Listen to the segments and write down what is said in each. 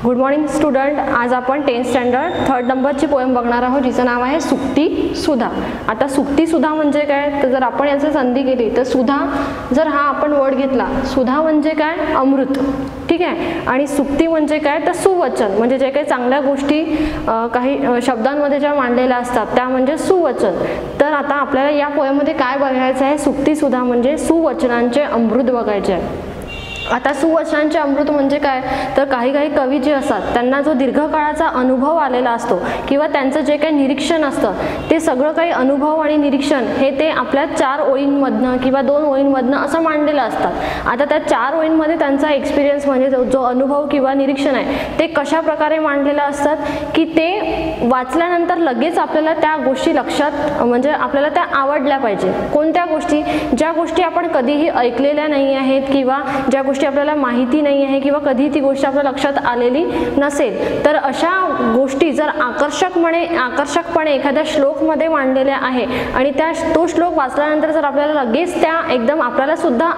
Good morning student. आज आपण 10th standard 3rd नंबरची पोएम बघणार आहोत, जिचं नाव आहे सुक्ती सुधा. आता सुक्ती सुधा म्हणजे काय, तर जर आपण याची संधी केली तर सुधा, जर हा आपण वर्ड घेतला, सुधा म्हणजे काय, अमृत, ठीक आहे. आणि सुक्ती म्हणजे काय, तर सुवचन, म्हणजे जे काही चांगल्या गोष्टी काही शब्दांमध्ये ज्या मांडलेल्या असतात त्या म्हणजे सुवचन. तर आता आपल्याला या पोएममध्ये काय बघायचं आहे, सुक्ती सुधा म्हणजे सुवचनांचे अमृत बघायचे आहे. आता सुवचनांचे अमृत म्हणजे काय, तर काही काही कवी जे असतात त्यांना जो दीर्घकाळाचा अनुभव आलेला असतो किंवा त्यांचं जे काही निरीक्षण असतं ते सगळं काही अनुभव आणि निरीक्षण हे ते आपल्या 4 ओळींमधनं किंवा 2 ओळींमधनं असं मांडलेलं असतात. आता त्या 4 ओळींमध्ये त्यांचा एक्सपिरियन्स म्हणजे जो अनुभव किंवा निरीक्षण आहे ते कशा प्रकारे मांडलेलं असतात की ते वाचल्यानंतर लगेच आपल्याला त्या गोष्टी लक्षात, म्हणजे आपल्याला त्या आवडल्या पाहिजे. कोणत्या गोष्टी, ज्या गोष्टी आपण कधीही ऐकलेल्या नाही आहेत किंवा ज्या गोष्टी आपल्याला माहिती नाही आहे किंवा कधी ती गोष्ट आपल्या लक्षात आलेली नसेल, तर अशा गोष्टी जर आकर्षकपणे एखाद्या श्लोकमध्ये मांडलेल्या आहे आणि तो श्लोक वाचल्यानंतर जर आपल्याला लगेच त्या एकदम आपल्याला सुद्धा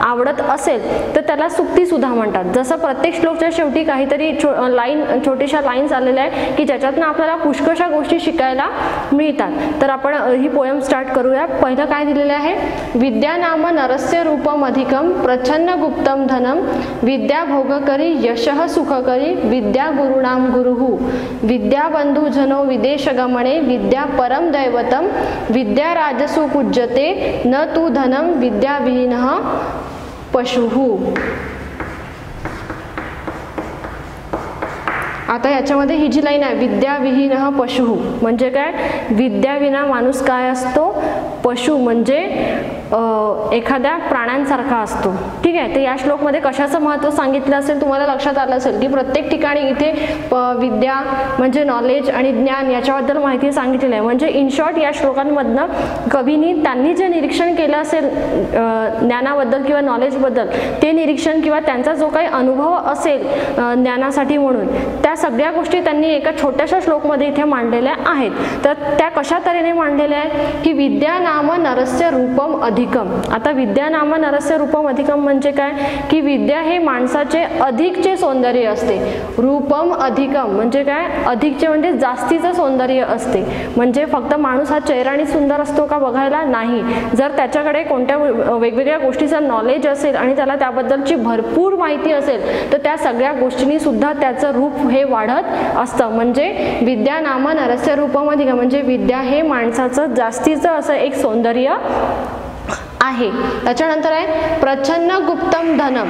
आवडत असेल तर त्याला सुक्ती सुधा म्हणतात. जसं प्रत्येक श्लोकच्या शेवटी काहीतरी छोट्याशा लाईन्स आलेल्या आहे की ज्याच्यातनं आपल्याला पुष्कळशा गोष्टी शिकायला मिळतात. तर आपण ही पोएम स्टार्ट करूया. पहिलं काय दिलेलं आहे, विद्या नाम नरस्य रूपम अधिकम प्रच्छन्न गुप्तम धनम विद्या भोगकरी यशः सुखकरी विद्या गुरुणाम गुरुहु विद्या बंधु जनो विदेश गमने विद्या परम दैवतम विद्या राजसु पूज्यते न तु धनम विद्या विहीनः पशुहु. आता याच्यामध्ये ही जी लाईन आहे, विद्या विहीनः पशुहु म्हणजे काय, विद्याविना माणूस काय असतो, पशु म्हणजे एखाद्या प्राण्यांसारखा असतो, ठीक आहे. तर या श्लोकमध्ये कशाचं महत्त्व सांगितलं असेल तुम्हाला लक्षात आलं असेल की प्रत्येक ठिकाणी इथे विद्या म्हणजे नॉलेज आणि ज्ञान याच्याबद्दल माहिती सांगितलेली आहे. म्हणजे इन शॉर्ट या श्लोकांमधनं कवीनी त्यांनी जे निरीक्षण केलं असेल ज्ञानाबद्दल किंवा नॉलेजबद्दल, ते निरीक्षण किंवा त्यांचा जो काही अनुभव असेल ज्ञानासाठी म्हणून, त्या सगळ्या गोष्टी त्यांनी एका छोट्याशा श्लोकमध्ये इथे मांडलेल्या आहेत. तर त्या कशा तऱ्हेने मांडलेल्या आहेत की विद्या नाम नरस्य रूपम अधिकम. आता विद्या नाम नरस्य रूपम अधिकम म्हणजे काय की विद्या हे माणसाचे अधिकचे सौंदर्य असते. रूपम अधिकम म्हणजे काय, अधिकचे म्हणजे जास्तीचं सौंदर्य असते. म्हणजे फक्त माणूस हा चेहराने सुंदर असतो का बघायला, नाही. जर त्याच्याकडे कोणत्या वेगवेगळ्या गोष्टीचं नॉलेज असेल आणि त्याला त्याबद्दलची भरपूर माहिती असेल तर त्या सगळ्या गोष्टींनी सुद्धा त्याचं रूप हे वाढत असतं. म्हणजे विद्या नाम नरस्य रूपम अधिकम म्हणजे विद्या हे माणसाचं जास्तीचं असं एक सौंदर्य आहे. त्याच्यानंतर आहे प्रच्छन्न गुप्तम धनम.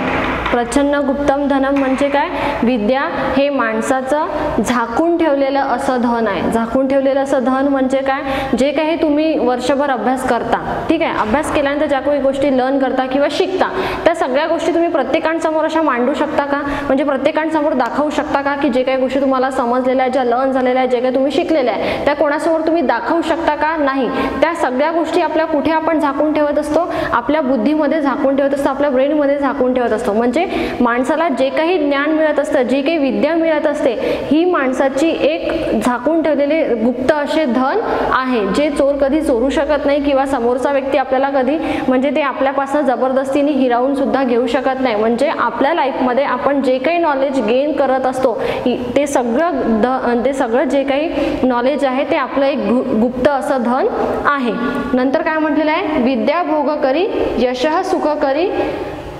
प्रच्छन्न गुप्तम धनम म्हणजे काय, विद्या हे माणसाचं झाकून ठेवलेलं असं धन आहे. झाकून ठेवलेलं असं धन म्हणजे काय, जे काही तुम्ही वर्षभर अभ्यास करता, ठीक आहे, अभ्यास केल्यानंतर ज्या काही गोष्टी लर्न करता किंवा शिकता त्या सगळ्या गोष्टी तुम्ही प्रत्येकांसमोर अशा मांडू शकता का, म्हणजे प्रत्येकांसमोर दाखवू शकता का की जे काही गोष्टी तुम्हाला समजलेल्या आहेत, ज्या लर्न झालेल्या आहेत, जे काही तुम्ही शिकलेल्या आहे त्या कोणासमोर तुम्ही दाखवू शकता का, नाही. त्या सगळ्या गोष्टी आपल्या कुठे आपण झाकून ठेवत असतो, आपल्या बुद्धीमध्ये झाकून ठेवत असतो, आपल्या ब्रेनमध्ये झाकून ठेवत असतो. म्हणजे माणसाला जे काही ज्ञान मिळत असतं, जी काही विद्या मिळत असते, ही माणसाची एक झाकून ठेवलेले गुप्त असे धन आहे, जे चोर कधी चोरू शकत नाही किंवा समोरचा व्यक्ती आपल्याला कधी म्हणजे ते आपल्यापासून जबरदस्तीने हिरावून सुद्धा घेऊ शकत नाही. म्हणजे आपल्या लाईफमध्ये आपण जे काही नॉलेज गेन करत असतो ते सगळं जे काही नॉलेज आहे ते आपलं एक गुप्त असं धन आहे. नंतर काय म्हटलेलं आहे, विद्या भोगकरी यशः सुखकरी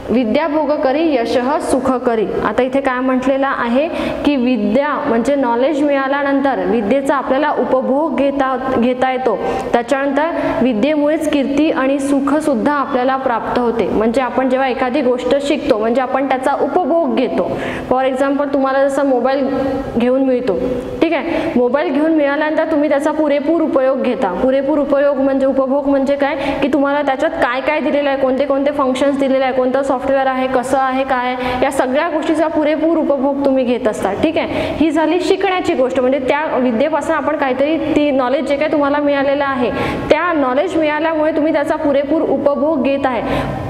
विद्या भोगकरी यशः सुखकरी. आता इथे काय म्हटलेलं आहे की विद्या म्हणजे नॉलेज मिळाल्यानंतर विद्येचा आपल्याला उपभोग घेता येतो. त्याच्यानंतर विद्येमुळेच कीर्ती आणि सुख सुद्धा आपल्याला प्राप्त होते. म्हणजे आपण जेव्हा एखादी गोष्ट शिकतो म्हणजे आपण त्याचा उपभोग घेतो. फॉर एक्झाम्पल तुम्हाला जसं मोबाईल घेऊन मिळतो, ठीक आहे, मोबाईल घेऊन मिळाल्यानंतर तुम्ही त्याचा पुरेपूर उपयोग घेता. पुरेपूर उपयोग म्हणजे उपभोग म्हणजे काय की तुम्हाला त्याच्यात काय काय दिलेलं आहे, कोणते कोणते फंक्शन्स दिलेले आहे, कोणतं सॉफ्टवेअर आहे, कसं आहे, काय आहे, या सगळ्या गोष्टीचा पुरेपूर उपभोग तुम्ही घेत असता, ठीक आहे. ही झाली शिकण्याची गोष्ट, म्हणजे त्या विद्येपासून आपण काहीतरी ती नॉलेज जे काही तुम्हाला मिळालेलं आहे त्या नॉलेज मिळाल्यामुळे तुम्ही त्याचा पुरेपूर उपभोग घेत आहे.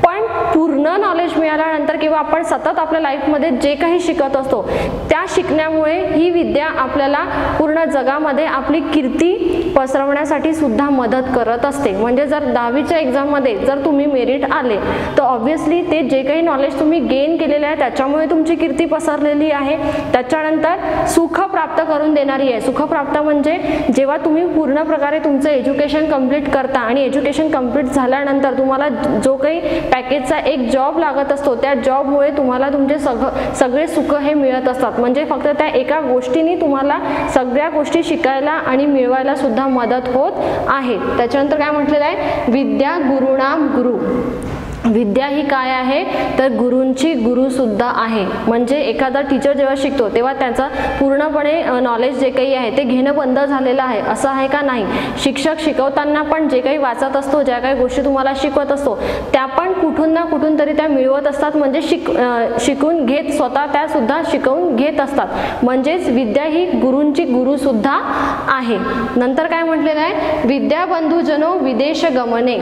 पण पूर्ण नॉलेज मिळाल्यानंतर किंवा आपण सतत आपल्या लाईफमध्ये जे काही शिकत असतो त्या शिकण्यामुळे ही विद्या आपल्याला पूर्ण जगामध्ये आपली कीर्ती पसरवण्यासाठी सुद्धा मदत करत असते. म्हणजे जर 10वीच्या एक्झाममध्ये जर तुम्ही मेरिट आले तर ऑब्व्हियसली ते जे काही नॉलेज तुम्ही गेन केलेले आहे त्याच्यामुळे तुमची कीर्ती पसरलेली आहे. त्याच्यानंतर सुख प्राप्त करून देणारी आहे. सुख प्राप्त म्हणजे जेव्हा तुम्ही पूर्ण प्रकारे तुमचं एज्युकेशन कंप्लीट करता आणि एज्युकेशन कंप्लीट झाल्यानंतर तुम्हाला जो काही पॅकेजचा एक जॉब लागत असतो त्या जॉबमुळे तुम्हाला तुमचे सगळे सुख हे मिळत असतात. म्हणजे फक्त त्या एका गोष्टीने तुम्हाला सगळ्या गोष्टी शिकायला आणि मिळवायला सुद्धा मदत होत आहे. त्याच्यानंतर काय म्हटलेलं आहे, विद्या गुरुणाम गुरु. विद्या ही काय आहे तर गुरूंची गुरु सुद्धा आहे. म्हणजे एखादा टीचर जेव्हा शिकतो तेव्हा त्याचा पूर्णपणे नॉलेज जे काही आहे ते घेणं बंद झालेलं आहे असं आहे का, नाही. शिक्षक शिकवताना पण जे काही वाचत असतो, ज्या काही गोष्टी तुम्हाला शिकवत असतो त्या पण कुठून ना कुठून तरी त्या मिळवत असतात. म्हणजे शिकून घेत स्वतः त्या सुद्धा शिकवून घेत असतात. म्हणजेच विद्या ही गुरूंची गुरु सुद्धा आहे. नंतर काय म्हटलेलं आहे, विद्या बंधुजनो विदेश गमने.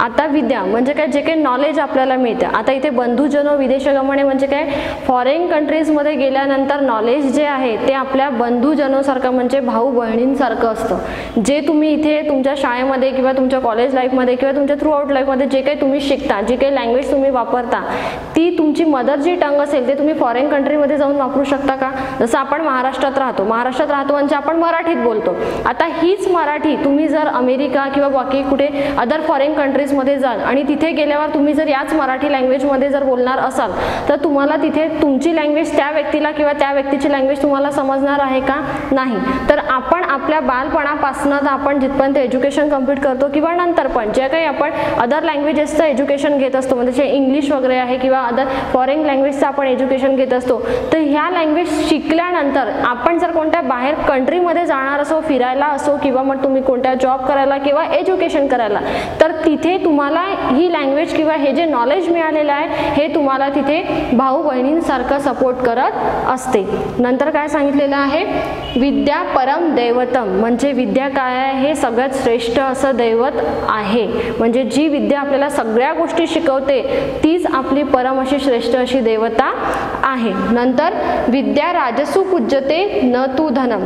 आता विद्या म्हणजे काय, जे काही नॉलेज आपल्याला मिळतं. आता इथे बंधुजनो विदेश गमने म्हणजे काय, फॉरेन कंट्रीजमध्ये गेल्यानंतर नॉलेज जे आहे ते आपल्या बंधुजनोसारखं म्हणजे भाऊ बहिणींसारखं असतं. जे तुम्ही इथे तुमच्या शाळेमध्ये किंवा तुमच्या कॉलेज लाईफमध्ये किंवा तुमच्या थ्रू आउट लाईफमध्ये जे काही तुम्ही शिकता, जी काही लँग्वेज तुम्ही वापरता ती तुमची मदर जी टंग असेल ते तुम्ही फॉरेन कंट्रीमध्ये जाऊन वापरू शकता का. जसं आपण महाराष्ट्रात राहतो म्हणजे आपण मराठीत बोलतो. आता हीच मराठी तुम्ही जर अमेरिका किंवा बाकी कुठे अदर फॉरेन कंट्रीजमध्ये जाल आणि तिथे गेल्यावर तुम्ही जर याच मराठी लँग्वेजमध्ये जर बोलणार असाल तर तुम्हाला तिथे तुमची लँग्वेज त्या व्यक्तीला किंवा त्या व्यक्तीची लँग्वेज तुम्हाला समजणार आहे का, नाही. तर आपण आपल्या बालपणापासून आपण जिथपर्यंत एज्युकेशन कंप्लीट करतो किंवा नंतर पण जे काही आपण अदर लँग्वेजेसचं एज्युकेशन घेत असतो, म्हणजे इंग्लिश वगैरे आहे किंवा अदर फॉरेन लँग्वेजचं आपण एज्युकेशन घेत असतो, तर ह्या लँग्वेज शिकल्यानंतर आपण जर कोणत्या बाहेर कंट्रीमध्ये जाणार असो, फिरायला असो किंवा मग तुम्ही कोणत्या जॉब करायला किंवा एज्युकेशन करायला, तर तिथे तुम्हाला ही लँग्वेज किंवा हे जे नॉलेज मिळालेलं आहे हे तुम्हाला तिथे भाऊ बहिणींसारखं सपोर्ट करत असते. नंतर काय सांगितलेलं आहे, विद्या परम दैवतम. म्हणजे विद्या काय आहे, हे सगळ्यात श्रेष्ठ असं दैवत आहे. म्हणजे जी विद्या आपल्याला सगळ्या गोष्टी शिकवते तीच आपली परम अशी श्रेष्ठ अशी देवता आहे. नंतर विद्या राजसू पूज्यते न तू धनम.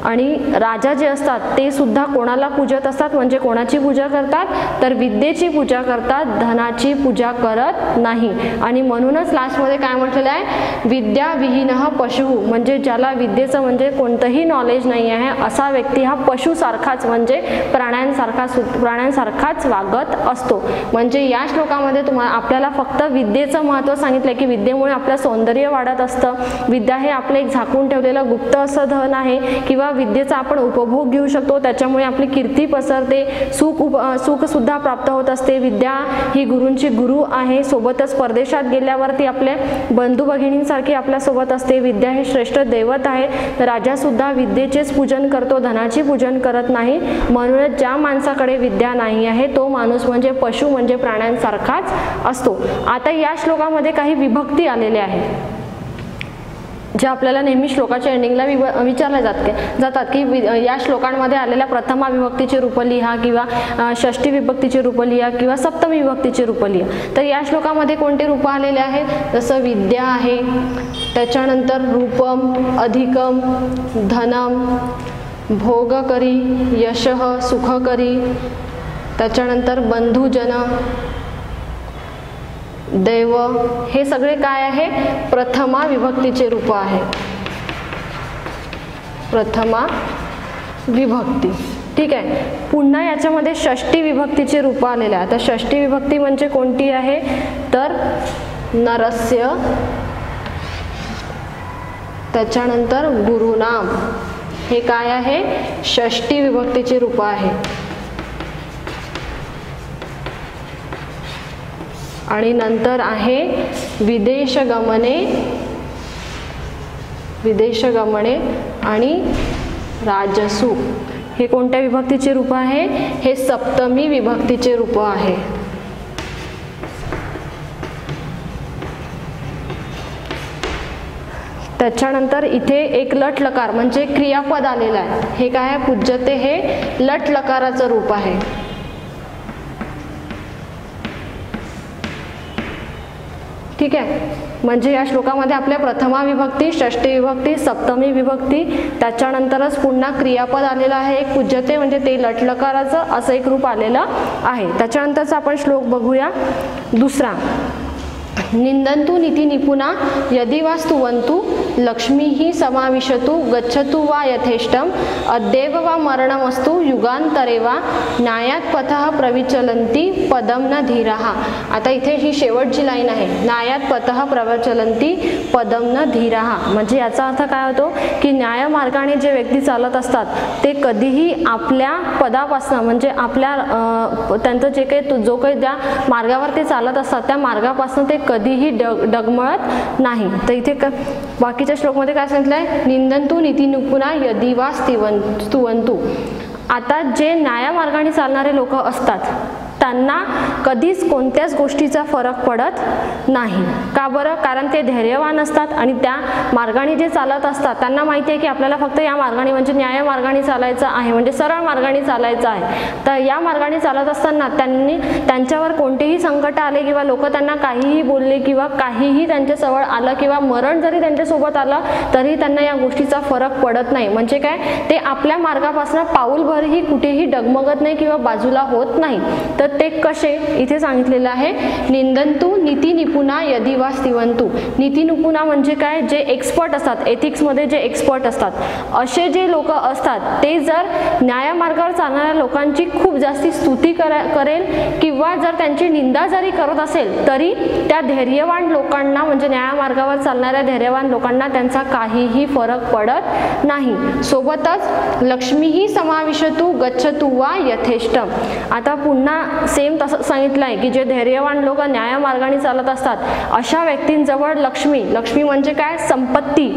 आणि राजा जे असतात ते सुद्धा कोणाला पूजत असतात, म्हणजे कोणाची पूजा करतात तर विद्येची पूजा करतात, धनाची पूजा करत नाही. आणि म्हणूनच लास्टमध्ये काय म्हटलेलं आहे, विद्या विहीनः पशु. म्हणजे ज्याला विद्येचं म्हणजे कोणतंही नॉलेज नाही आहे असा व्यक्ती हा पशुसारखाच म्हणजे प्राण्यांसारखाच वागत असतो. म्हणजे या श्लोकामध्ये आपल्याला फक्त विद्येचं महत्त्व सांगितलं की विद्येमुळे आपलं सौंदर्य वाढत असतं. विद्या हे आपलं एक झाकून ठेवलेलं गुप्त असं धन आहे किंवा विद्येचा आपण उपभोग घेऊ शकतो, त्याच्यामुळे आपली कीर्ती पसरते, सुख सुद्धा प्राप्त होत असते. विद्या ही गुरूंची गुरु आहे. सोबतच परदेशात गेल्यावरती आपल्या बंधू भगिनींसारखी आपल्या सोबत असते. विद्या हे श्रेष्ठ दैवत आहे. राजा सुद्धा विद्येचेच पूजन करतो, धनाची पूजन करत नाही. म्हणूनच ज्या माणसाकडे विद्या नाही आहे तो माणूस म्हणजे पशु म्हणजे प्राण्यांसारखाच असतो. आता या श्लोकामध्ये काही विभक्ती आलेल्या आहेत जे आपल्याला नेहमी श्लोकाच्या एंडिंगला विचारले जातात की या श्लोकांमध्ये आलेल्या प्रथमा विभक्तीचे रूप लिहा किंवा षष्ठी विभक्तीचे रूप लिहा किंवा सप्तमी विभक्तीचे रूप लिहा. तर या श्लोकामध्ये कोणते रूप आलेले आहेत, जसं विद्या आहे, त्याच्यानंतर रूपम, अधिकम, धनम, भोगकरी, यशः, सुखकरी, त्याच्यानंतर बंधुजन, देव, हे सगळे काय आहे प्रथमा विभक्तीचे रूप आहे. प्रथमा विभक्ती. ठीक आहे. पुन्हा याच्यामध्ये षष्ठी विभक्तीचे रूप आलेले आहे. आता षष्ठी विभक्ती म्हणजे कोणती आहे तर नरस्य, त्याच्यानंतर गुरुनाम, हे काय आहे षष्ठी विभक्तीचे रूप आहे. आणि नंतर आहे विदेश गमने आणि राजसू. हे कोणत्या विभक्तीचे रूप आहे, हे सप्तमी विभक्तीचे रूप आहे. त्याच्यानंतर इथे एक लट लकार म्हणजे क्रियापद आलेलं आहे. हे काय आहे पूज्यते, हे लट लकाराचं रूप आहे. ठीक आहे, म्हणजे या श्लोकामध्ये आपल्या प्रथमा विभक्ती, षष्ठी विभक्ती, सप्तमी विभक्ती, त्याच्यानंतरच पुन्हा क्रियापद आलेलं आहे एक पूज्यते म्हणजे ते लटलकाराचं असं एक रूप आलेलं आहे. त्याच्यानंतरचा आपण श्लोक बघूया दुसरा. निंदन्तु नीति निपुणा यदि वा स्तुवन्तु लक्ष्मीः समाविशतु गच्छतु वा यथेष्टम अद्यैव वा मरणमस्तु युगांतरे वा न्यायात पथः प्रविचलन्ति पदम न धीराः. आता इथे ही शेवटची लाईन आहे, न्यायात पथः प्रविचलन्ति पदम न धीराः. म्हणजे याचा अर्थ काय होतो की न्यायमार्गाने जे व्यक्ती चालत असतात ते कधीही आपल्या पदापासून म्हणजे आपल्या त्यांचं जे काही जो काही त्या मार्गावर ते चालत असतात त्या मार्गापासून ते कधीही डगमळत नाही. तर इथे बाकीच्या श्लोकमध्ये काय सांगितलंय, निंदन्तु नीति निपुणा यदि वा स्तुवन्तु. आता जे न्यायमार्गाने चालणारे लोक असतात त्यांना कधीच कोणत्याच गोष्टीचा फरक पडत नाही. का बरं? कारण ते धैर्यवान असतात आणि त्या मार्गाने जे चालत असतात त्यांना माहिती आहे की आपल्याला फक्त या मार्गाने म्हणजे न्याय मार्गाने चालायचं आहे, म्हणजे सरळ मार्गाने चालायचं आहे. तर या मार्गाने चालत असताना त्यांच्यावर कोणतेही संकट आले किंवा लोक त्यांना काहीही बोलले किंवा काहीही त्यांच्याजवळ आलं किंवा मरण जरी त्यांच्यासोबत आलं तरी त्यांना या गोष्टीचा फरक पडत नाही. म्हणजे काय, ते आपल्या मार्गापासून पाऊलभरही कुठेही डगमगत नाही किंवा बाजूला होत नाही. तर ते कसे इथे सांगितलेलं आहे, निंदन्तु नीति निपुणा यदि वा स्तुवन्तु. नीति निपुणा म्हणजे काय, जे एक्सपर्ट असतात, एथिक्समध्ये जे एक्सपर्ट असतात असे जे लोक असतात ते जर न्यायमार्गावर चालणाऱ्या लोकांची खूप जास्ती स्तुती करेल किंवा जर त्यांची निंदा जरी करत असेल तरी त्या धैर्यवान लोकांना म्हणजे न्यायमार्गावर चालणाऱ्या धैर्यवान लोकांना त्यांचा काहीही फरक पडत नाही. सोबतच लक्ष्मीही समाविशतु गच्छतु वा यथेष्टम. आता पुन्हा सेम तसं सांगितलं आहे की जे धैर्यवान लोक न्यायमार्गाने चालत असतात अशा व्यक्तींजवळ लक्ष्मी म्हणजे काय, संपत्ती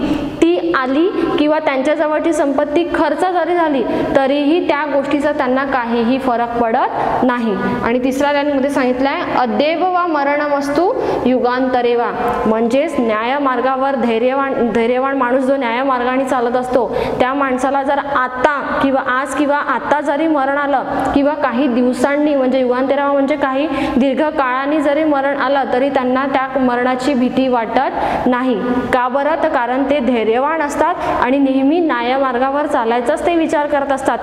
ती आली किंवा त्यांच्याजवळची संपत्ती खर्च जरी झाली तरीही त्या गोष्टीचा त्यांना काहीही फरक पडत नाही. आणि तिसऱ्या लाईनमध्ये सांगितलं आहे, अद्यैव वा मरणमस्तु युगांतरे वा. म्हणजेच न्यायमार्गावर धैर्यवान माणूस जो न्यायमार्गाने चालत असतो त्या माणसाला जर आता किंवा आज किंवा आता जरी मरण आलं किंवा काही दिवसांनी म्हणजे युगांतरा म्हणजे काही दीर्घ काळाने जरी मरण आलं तरी त्यांना त्या मरणाची भीती वाटत नाही. का बरं? तर कारण ते धैर्यवान असतात आणि नेहमी न्यायमार्गावर चालायचाच ते विचार करत असतात.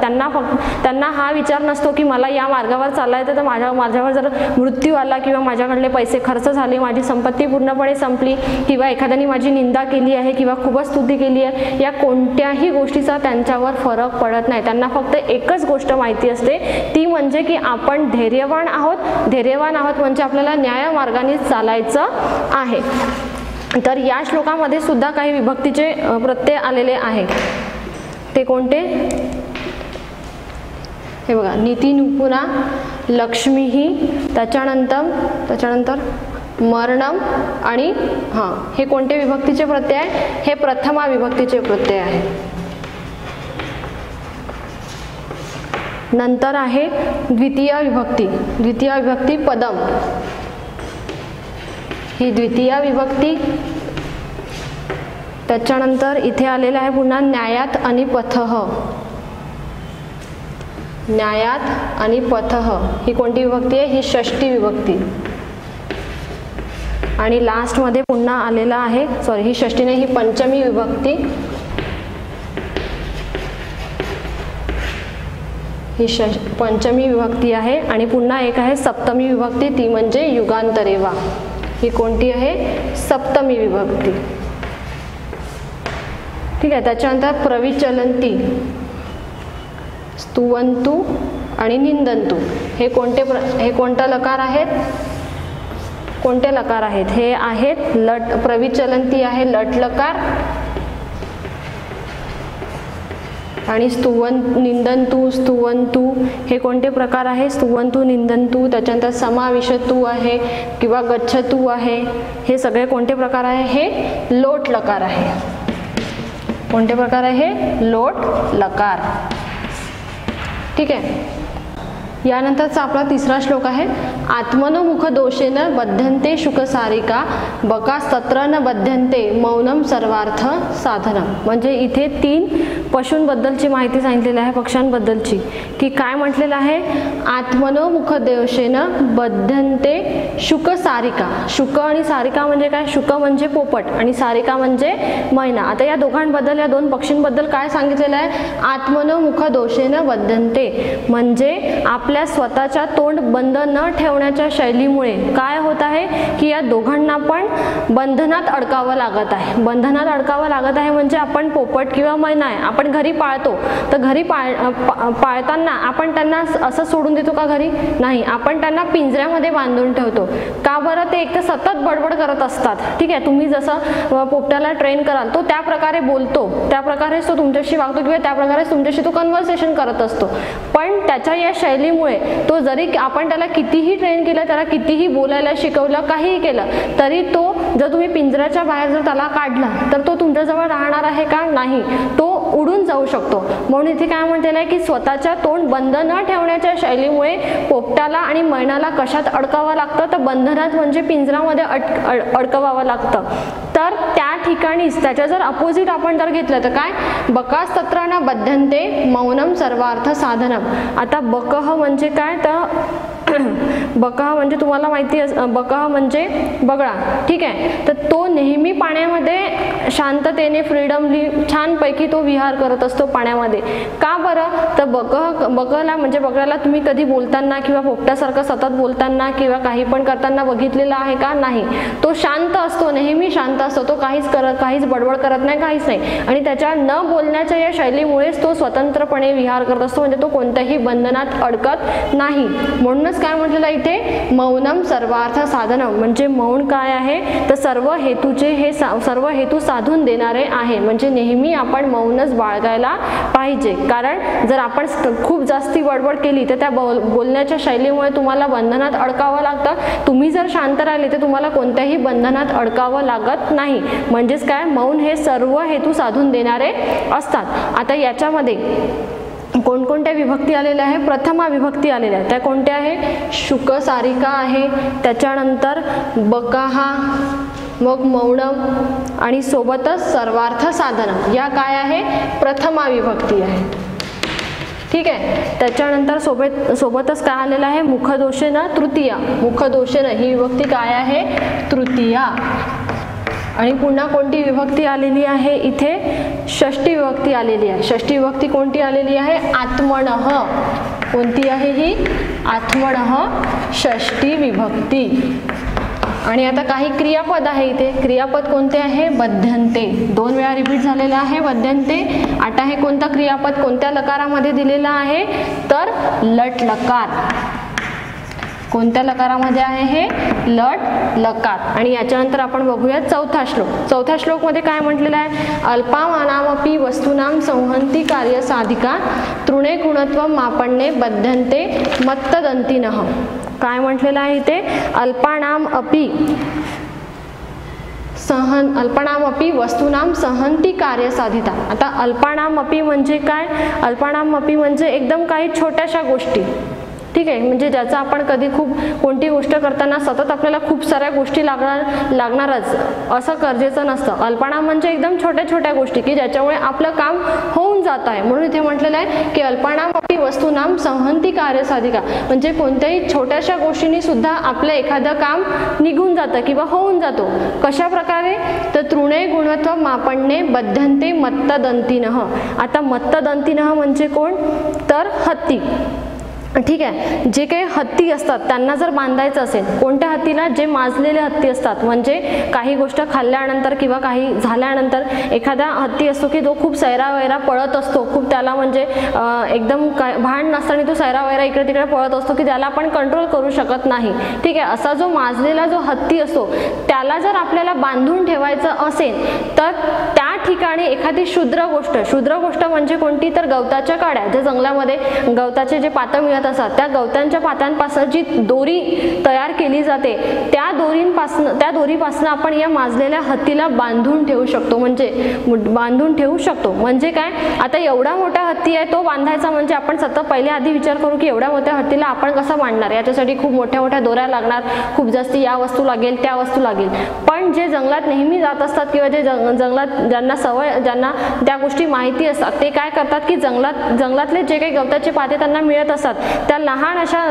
त्यांना हा विचार नसतो की मला या मार्गावर चालायचं तर माझ्यावर जर मृत्यू आला किंवा माझ्याकडले पैसे खर्च झाले, माझी संपत्ती पूर्णपणे संपली किंवा एखाद्याने माझी निंदा केली आहे किंवा खूपच स्तुती केली आहे, या कोणत्याही गोष्टीचा त्यांच्यावर फरक पडत नाही. त्यांना फक्त एकच गोष्ट माहिती असते ती म्हणजे की आपण धैर्यवान आहोत म्हणजे आपल्याला न्यायमार्गाने चालायचं आहे. तर या श्लोकामध्ये सुद्धा काही विभक्तीचे प्रत्यय आलेले आहे. ते कोणते? हे बघा, नीति निपुणा, लक्ष्मीही, त्याच्यानंतर मरणम आणि हे कोणते विभक्तीचे प्रत्यय आहे? हे प्रथमा विभक्तीचे प्रत्यय आहे. नंतर आहे द्वितीय विभक्ती पदम, ही द्वितीय विभक्ती. त्याच्यानंतर इथे आलेलं आहे पुन्हा न्यायात आणि पथः, ही कोणती विभक्ती आहे? ही षष्ठी विभक्ती. आणि लास्ट मध्ये पुन्हा आलेला आहे, सॉरी ही षष्ठी नाही, ही पंचमी विभक्ती. ही पंचमी विभक्ती आहे. आणि पुन्हा एक आहे सप्तमी विभक्ती, ती म्हणजे युगांतरे वा. ही कोणती आहे? सप्तमी विभक्ती. ठीक आहे. त्याच्यानंतर प्रविचलन्ति, स्तुवन्तु आणि निंदन्तु हे कोणते लकार आहेत? कोणते लकार आहेत? हे आहेत प्रविचलन्ति आहे लट लकार आणि निंदन्तु स्तुवन्तु हे कोणते प्रकार आहे? स्तुवन्तु, निंदन्तु. त्याच्यानंतर समाविशतु आहे किंवा गच्छतु आहे, हे सगळे कोणते प्रकार आहे? हे लोट लकार आहे. कोणते प्रकार आहे? लोट लकार. ठीक आहे. यानंतरचा आपला तिसरा श्लोक आहे आत्मनोमुख दोषेन बध्यन्ते शुकसारिका बकास्तत्र न बध्यन्ते मौनम सर्वार्थ साधनम. म्हणजे इथे 3 पशूंबद्दलची माहिती सांगितलेली आहे, पक्ष्यांबद्दलची, की काय म्हटलेलं आहे, आत्मनोमुख दोषेन बध्यन्ते शुकसारिका. शुक आणि सारिका म्हणजे काय, शुक म्हणजे पोपट आणि सारिका म्हणजे मैना. आता या दोघांबद्दल, या 2 पक्षींबद्दल काय सांगितलेलं आहे, आत्मनोमुख दोषेन बध्यन्ते म्हणजे आपल्या स्वतःच्या तोंड बंद न ठेवण्याच्या शैलीमुळे काय होत आहे की या दोघांना पण बंधनात अडकावं लागत आहे. बंधनात अडकावं लागत आहे म्हणजे आपण पोपट किंवा मैना आहे, आपण घरी पाळतो, तर घरी पाळताना आपण त्यांना असं सोडून देतो का घरी, नाही, आपण त्यांना पिंजऱ्यामध्ये बांधून ठेवतो. का बरं, ते एक तर सतत बडबड करत असतात. ठीक आहे, तुम्ही जसं पोपटाला ट्रेन कराल तो त्या प्रकारे बोलतो, त्या प्रकारेच तो तुमच्याशी वागतो किंवा त्या प्रकारेच तुमच्याशी तो कन्व्हर्सेशन करत असतो. पण त्याच्या या शैलीमुळे तो जरी आपण त्याला कितीही ट्रेन केलं, त्याला कितीही बोलायला शिकवलं, काहीही केलं, तरी तो जर तुम्ही पिंजऱ्याच्या बाहेर जर त्याला काढला तर तो तुमच्याजवळ राहणार आहे का, नाही, तो उडून जाऊ शकतो. म्हणून इथे काय म्हटलेलं आहे की स्वतःच्या तोंड बंद न ठेवण्याच्या शैलीमुळे पोपटाला आणि मैनाला कशात अडकावं लागतं, तर बंधनात म्हणजे पिंजरामध्ये अडकवावं लागतं. तर त्या ठिकाणीच त्याच्या जर अपोजिट आपण जर घेतलं तर काय, बकास्तत्र न बध्यन्ते मौनम सर्वार्थ साधनम. आता बकह म्हणजे काय, तर बकह म्हणजे तुम्हाला माहिती बकह म्हणजे बगळा. ठीक आहे, तर तो नेहमी पाण्यामध्ये शांततेने फ्रीडमली छानपैकी तो विहार करत असतो पाण्यामध्ये. का बरं, तर बकला म्हणजे बगळ्याला तुम्ही कधी बोलताना किंवा पोपटासारखं सतत बोलताना किंवा काही पण करताना बघितलेलं आहे का, नाही. तो शांत असतो, नेहमी शांत असतो, तो काहीच बडबड करत नाही, काहीच नाही. आणि त्याच्या न बोलण्याच्या या शैलीमुळेच तो स्वतंत्रपणे विहार करत असतो, म्हणजे तो कोणत्याही बंधनात अडकत नाही. म्हणूनच काय म्हटलेलं इथे, मौनम सर्वार्थ साधनम म्हणजे मौन काय आहे, तर सर्व सर्व हेतू साधून देणारे आहे. म्हणजे नेहमी आपण मौनच बाळगायला पाहिजे. कारण जर आपण खूप जास्ती बडबड केली तर त्या बोलण्याच्या शैलीमुळे तुम्हाला बंधनात अडकावं लागतं. तुम्ही जर शांत राहिले तर तुम्हाला कोणत्याही बंधनात अडकावं लागत नाही. म्हणजेच काय, मौन हे सर्व हेतू साधून देणारे असतात. आता याच्यामध्ये कोणकोणत्या विभक्ती आलेल्या आहे, प्रथमा विभक्ती आलेल्या आहे, त्या कोणत्या आहे, शुक सारिका आहे, त्याच्यानंतर बकाहा, मग मौनम आणि सोबतच सर्वार्थ साधनम, या काय आहे, प्रथमा विभक्ती आहे. ठीक आहे, त्याच्यानंतर सोबतच काय आलेलं आहे, मुखदोषेन तृतीया. मुखदोषेन ही विभक्ती काय आहे, तृतीया. आणि पुन्हा कोणती विभक्ती आलेली आहे इथे, षष्ठी विभक्ती आलेली आहे. षष्ठी विभक्ती कोणती आलेली आहे, आत्मनः. कोणती आहे ही, आत्मनः षष्ठी विभक्ती. आणि आता काही क्रियापद आहे इथे, क्रियापद कोणते आहे, बध्यन्ते. 2 वेळा रिपीट झालेला आहे बध्यन्ते. आता हे कोणता क्रियापद कोणत्या लकारामध्ये दिलेला आहे, तर लट लकार. कोणत्या लकारामध्ये आहे हे, लट लकार. आणि याच्यानंतर आपण बघूया चौथा श्लोक. चौथ्या श्लोकमध्ये काय म्हटलेलं आहे, अल्पामानामपि वस्तूनां संहन्ति कार्य साधिका तृणे गुणत्व मापण्ये बध्यन्ते मत्तदन्तिनः. काय म्हटलेलं आहे इथे, अल्पानामपि वस्तूनां संहन्ति कार्य साधिता. आता अल्पानामपि म्हणजे काय, अल्पानामपि म्हणजे एकदम काही छोट्याशा गोष्टी. ठीक आहे, म्हणजे ज्याचा आपण कधी कोणती गोष्ट करताना सतत आपल्याला खूप साऱ्या गोष्टी लागणारच असं गरजेचं नसतं. अल्पानाम म्हणजे एकदम छोट्या छोट्या गोष्टी की ज्याच्यामुळे आपलं काम होऊन जात आहे. म्हणून इथे म्हटलेलं आहे की अल्पानामपि वस्तूनां संहन्ति कार्य साधिका म्हणजे कोणत्याही छोट्याशा गोष्टींनी सुद्धा आपलं एखादं काम निघून जातं किंवा होऊन जातो. कशा प्रकारे, तर तृणे गुणत्व मापण्ये बध्यन्ते मत्तदन्तिनः. आता मत्तदन्तिनः म्हणजे कोण, तर हत्ती. ठीक आहे, जे काही हत्ती असतात त्यांना जर बांधायचं असेल, कोणत्या हत्तीला, जे माजलेले हत्ती असतात, म्हणजे काही गोष्ट खाल्ल्यानंतर किंवा काही झाल्यानंतर एखादा हत्ती असतो की जो खूप सैरावैरा पळत असतो, खूप त्याला म्हणजे एकदम भान नसताना तो सैरावैरा इकडे तिकडे पळत असतो की त्याला आपण कंट्रोल करू शकत नाही. ठीक आहे, असा जो माजलेला जो हत्ती असतो त्याला जर आपल्याला बांधून ठेवायचं असेल तर त्या ठिकाणी एखादी क्षुद्र गोष्ट म्हणजे कोणती, तर गवताच्या काड्या, जे जंगलामध्ये गवताचे जे पातं मिळत बांधत असतात, त्या गवतांच्या पात्यांपासून जी दोरी तयार केली जाते त्या दोरीपासून आपण या माजलेल्या हत्तीला बांधून ठेवू शकतो. म्हणजे काय, आता एवढा मोठा हत्ती आहे तो बांधायचा म्हणजे आपण सतत पहिले आधी विचार करू की एवढ्या मोठ्या हत्तीला आपण कसं बांधणार, याच्यासाठी खूप मोठ्या मोठ्या दोऱ्या लागणार, खूप जास्त या वस्तू लागेल त्या वस्तू लागेल. पण जे जंगलात नेहमी जात असतात किंवा जे जंगलात ज्यांना त्या गोष्टी माहिती असतात ते काय करतात की जंगलातले जे काही गवताचे पाते त्यांना मिळत असतात त्या लहान अशा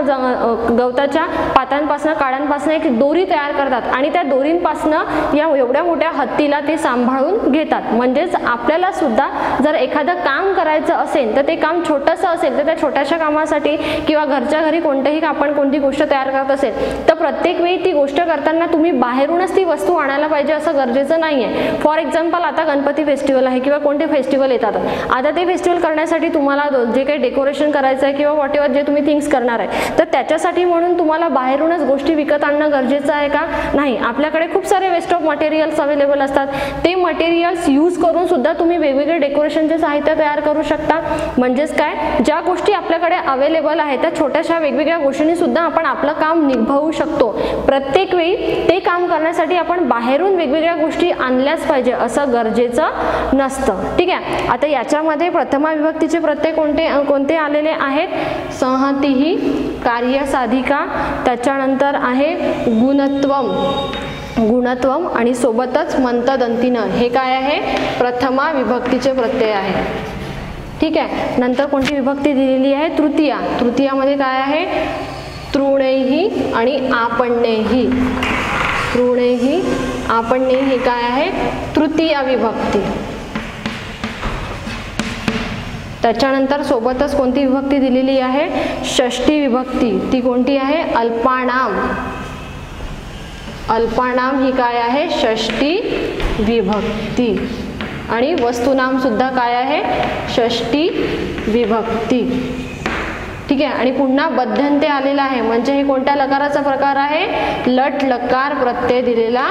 गवताच्या पात्यांपासून काड्यांपासून एक दोरी तयार करतात आणि त्या दोरींपासून या एवढ्या मोठ्या हत्तीला ते सांभाळून घेतात. म्हणजेच आपल्याला सुद्धा जर एखादं काम करायचं असेल तर ते काम छोटंसं असेल तर त्या छोट्याशा कामासाठी किंवा घरच्या घरी आपण कोणती गोष्ट तयार करत असेल तर प्रत्येक वेळी ती गोष्ट करताना तुम्ही बाहेरूनच ती वस्तू आणायला पाहिजे असं गरजेचं नाही आहे. फॉर एक्झाम्पल आता गणपती फेस्टिवल आहे किंवा कोणते फेस्टिवल येतात, आता ते फेस्टिवल करण्यासाठी तुम्हाला जे काही डेकोरेशन करायचं आहे किंवा वॉट एव्हर जे तुम्ही थिंग्स करणार आहे तर त्याच्यासाठी म्हणून तुम्हाला बाहेरूनच गोष्टी विकत आणणं गरजेचं आहे का? नाही. आपल्याकडे खूप सारे वेस्ट ऑफ मटेरियल्स अवेलेबल असतात, ते मटेरियल्स यूज करून सुद्धा तुम्ही वेगवेगळे डेकोरेशनचे साहित्य तयार करू शकता. म्हणजेच काय, ज्या गोष्टी आपल्याकडे अवेलेबल आहेत त्या छोट्याशा वेगवेगळ्या गोष्टींनी सुद्धा आपण आपलं काम निभावू शकतो. प्रत्येक वेळी ते काम करण्यासाठी आपण बाहेरून वेगवेगळ्या गोष्टी आणल्याच पाहिजे असं गरजेचं नसतं. ठीक आहे. आता याच्यामध्ये प्रथमा विभक्तीचे प्रत्यय कोणते आलेले आहेत? संहतिही, कार्यसाधिका, त्याच्यानंतर आहे गुणत्वम आणि सोबतच मंतदंतीनं. हे काय आहे? प्रथमा विभक्तीचे प्रत्यय आहे. ठीक आहे. नंतर कोणती विभक्ती दिलेली आहे? तृतीया. तृतीयामध्ये काय आहे? तृणैहि आणि आपण्यैहि. तृणैहि आपण्यैहि काय आहे? तृतीया विभक्ती. त्याच्यानंतर सोबतच कोणती विभक्ती दिलेली आहे? षष्ठी विभक्ती. ती कोणती आहे? अल्पानाम. अल्पानाम ही काय आहे? षष्ठी विभक्ती. आणि वस्तुनाम सुद्धा काय आहे? षष्ठी विभक्ती. ठीक आहे. आणि पुन्हा बध्यंते आलेला आहे म्हणजे हे कोणत्या लकाराचा प्रकार आहे? लट लकार प्रत्यय दिलेला,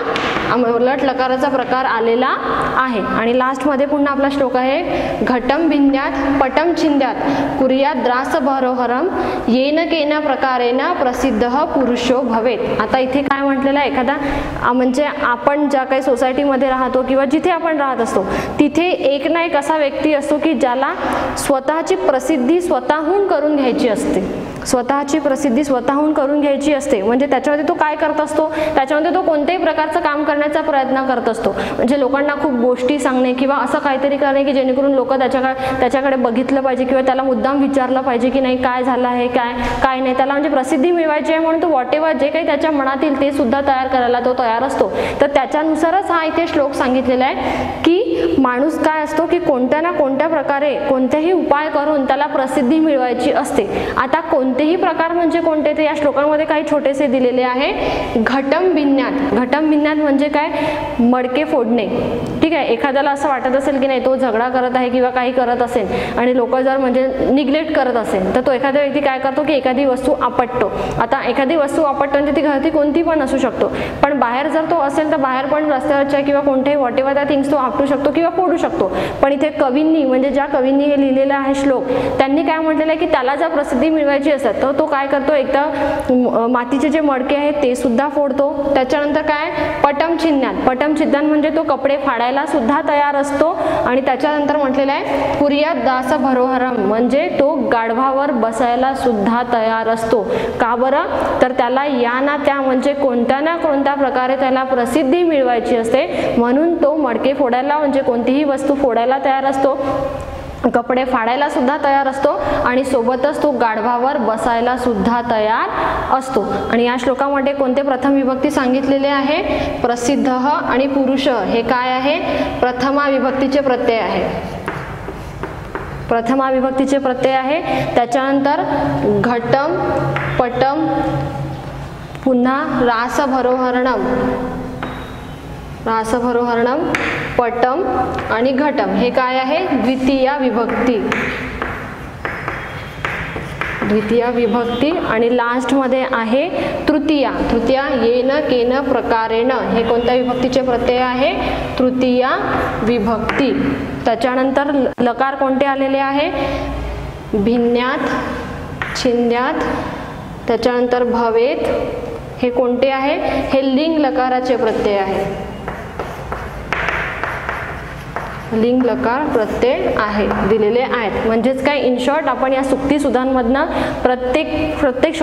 लट लकाराचा प्रकार आलेला आहे. आणि लास्ट मध्ये पुन्हा आपला श्लोक आहे घटम भिन्यात पटम छिंद्यात कुर्यात द्रास भरोहरम येन केन प्रकारेण प्रसिद्ध पुरुषो भवेत. आता इथे काय म्हटलेलं आहे? एखादा म्हणजे आपण ज्या काही सोसायटीमध्ये राहतो किंवा जिथे आपण राहत असतो तिथे एक ना एक असा व्यक्ती असतो की ज्याला स्वतःची प्रसिद्धी स्वतःहून करून घ्यायची असते. स्वतःची प्रसिद्धी स्वतःहून करून घ्यायची असते. म्हणजे त्याच्यामध्ये तो काय करत असतो? त्याच्यामध्ये तो कोणत्याही प्रकारचं काम करण्याचा प्रयत्न करत असतो. म्हणजे लोकांना खूप गोष्टी सांगणे किंवा असं काहीतरी करणे की जेणेकरून लोक त्याच्याकडे बघितलं पाहिजे किंवा त्याला मुद्दाम विचारलं पाहिजे की नाही काय झालं आहे, काय नाही. त्याला म्हणजे प्रसिद्धी मिळवायची आहे म्हणून तो वॉट एव्हर जे काही त्याच्या मनात येईल ते सुद्धा तयार करायला तो तयार असतो. तर त्याच्यानुसारच हा इथे श्लोक सांगितलेला आहे की माणूस काय असतो की कोणत्या ना कोणत्या प्रकारे कोणतेही उपाय करून त्याला प्रसिद्धी मिळवायची असते. आता कोणतेही प्रकार म्हणजे कोणते ते या श्लोकांमध्ये काही छोटेसे दिलेले आहे. घटम भिन्यात. घटम भिन्यात म्हणजे काय? मडके फोडणे. ठीक आहे. एखाद्याला असं वाटत असेल की नाही तो झगडा करत आहे किंवा काही करत असेल आणि लोक जर म्हणजे निग्लेक्ट करत असेल तर तो एखाद्या व्यक्ती काय करतो की एखादी वस्तू आपटतो. आता एखादी वस्तू आपटतो म्हणजे ती घराती कोणती पण असू शकतो, पण बाहेर जर तो असेल तर बाहेर पण रस्त्यावरच्या किंवा कोणत्याही वॉट एव्हर त्या थिंग्स तो आपटू शकतो किंवा फोडू शकतो. पण इथे कवींनी म्हणजे ज्या कवींनी हे लिहिलेलं आहे श्लोक त्यांनी काय म्हटलेलं आहे की त्याला जर प्रसिद्धी मिळवायची असतात तर तो काय करतो? एकदा मातीचे जे मडके आहेत ते सुद्धा फोडतो. त्याच्यानंतर काय? पटम छिन्यात. पटम छिद्यान म्हणजे तो कपडे फाडायला सुद्धा तयार असतो. आणि त्याच्यानंतर म्हटलेलं आहे कुर्यात दास भरोहरम म्हणजे तो गाढवावर बसायला सुद्धा तयार असतो. का बरं? तर त्याला या ना त्या म्हणजे कोणत्या ना कोणत्या प्रकारे त्याला प्रसिद्धी मिळवायची असते म्हणून तो मडके फोडायला म्हणजे कोणतीही वस्तू फोडायला तयार असतो, कपडे फाडायला सुद्धा तयार असतो आणि सोबतच तो गाढवावर बसायला सुद्धा तयार असतो. आणि या श्लोकामध्ये कोणते प्रथम विभक्ती सांगितलेले आहे? प्रसिद्ध आणि पुरुष. हे काय आहे? प्रथमा विभक्तीचे प्रत्यय आहे. प्रथमा विभक्तीचे प्रत्यय आहे. त्याच्यानंतर घटम, पटम, पुन्हा रासभरोहरणम, रासभरोहरणम, पटम आणि घटम. हे काय आहे? द्वितीया विभक्ती. द्वितीया विभक्ती. आणि लास्ट मध्ये आहे तृतीया. तृतीया येन केन प्रकारेण. हे कोणत्या विभक्तीचे प्रत्यय आहे? तृतीया विभक्ती. त्याच्यानंतर लकार कोणते आलेले आहे? भिन्यात, छिंद्यात, त्याच्यानंतर भवेत, हे कोणते आहे? हे लिंग लकाराचे प्रत्यय आहे, लिंग लकार प्रत्यय आहे दिलेले आहेत. म्हणजेच काय, इन शॉर्ट आपण या सुक्ती सुधांमधनं प्रत्येक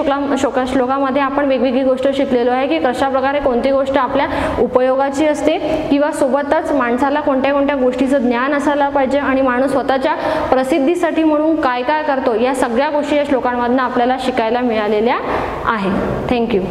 श्लोकामध्ये आपण वेगवेगळी गोष्ट शिकलेलो आहे की कशा प्रकारे कोणती गोष्ट आपल्या उपयोगाची असते किंवा सोबतच माणसाला कोणत्या कोणत्या गोष्टीचं ज्ञान असायला पाहिजे आणि माणूस स्वतःच्या प्रसिद्धीसाठी म्हणून काय काय करतो, या सगळ्या गोष्टी या श्लोकांमधनं आपल्याला शिकायला मिळालेल्या आहे. थँक्यू.